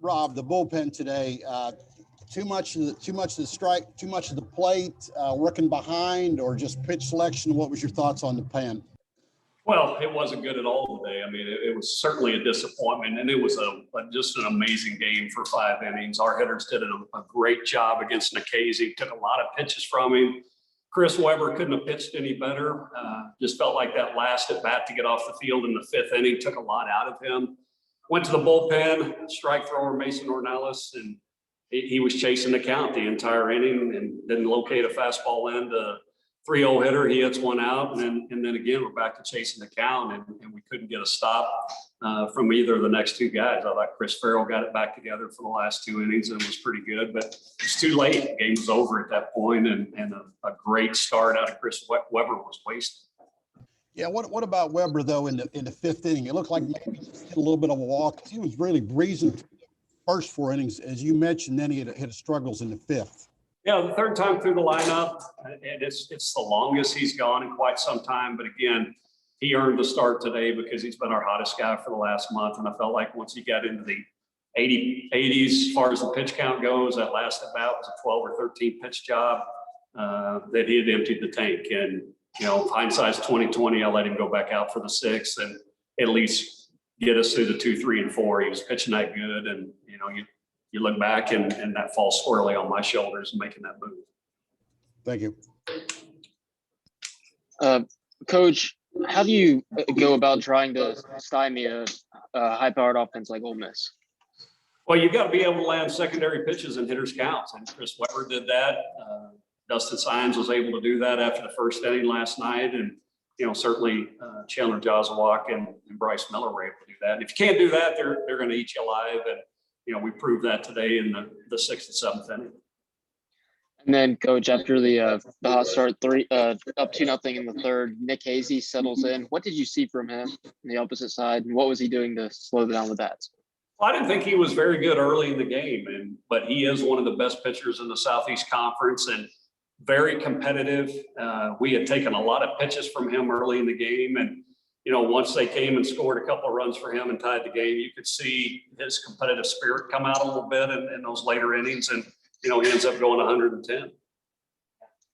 Rob, the bullpen today, too much of the strike, too much of the plate, working behind, or just pitch selection? What was your thoughts on the pen? Well, it wasn't good at all today. I mean, it was certainly a disappointment, and it was just an amazing game for 5 innings. Our hitters did a great job against Nikhazy, took a lot of pitches from him. Chris Webber couldn't have pitched any better. Just felt like that last at bat to get off the field in the 5th inning took a lot out of him. Went to the bullpen, strike thrower Mason Ornelas, and he was chasing the count the entire inning and didn't locate a fastball in. 3-0 hitter, he hits one out, and then again we're back to chasing the count, and we couldn't get a stop from either of the next 2 guys. I thought Chris Farrell got it back together for the last 2 innings and was pretty good, but it's too late. The game was over at that point, and a great start out of Chris Webber was wasted. Yeah, what about Webber though in the 5th inning? It looked like maybe he just hit a little bit of a walk. He was really breezing through the first 4 innings, as you mentioned. Then he had struggles in the 5th. Yeah, the 3rd time through the lineup, and it's the longest he's gone in quite some time. But again, he earned the start today because he's been our hottest guy for the last month. And I felt like once he got into the 80s, as far as the pitch count goes, that last at bat was a 12 or 13 pitch job, that he had emptied the tank. And, you know, hindsight's 2020. I let him go back out for the 6th and at least get us through the 2, 3, and 4. He was pitching that good, and you know, you look back and that falls squarely on my shoulders making that move. Thank you. Coach, how do you go about trying to stymie a high-powered offense like Ole Miss? Well, you got to be able to land secondary pitches and hitters' counts, and Chris Webber did that. Dustin Sines was able to do that after the 1st inning last night, and you know, certainly Chandler Josawak and Bryce Miller were able to do that. And if you can't do that, they're going to eat you alive. And you know, we proved that today in the 6th and 7th inning. And then, Coach, after the hot start, up 2-0 in the 3rd, Nikhazy settles in. What did you see from him on the opposite side, and what was he doing to slow down the bats? Well, I didn't think he was very good early in the game, but he is one of the best pitchers in the Southeast Conference and very competitive. We had taken a lot of pitches from him early in the game, and you know, once they came and scored a couple of runs for him and tied the game, you could see his competitive spirit come out a little bit in those later innings. And, you know, he ends up going 110.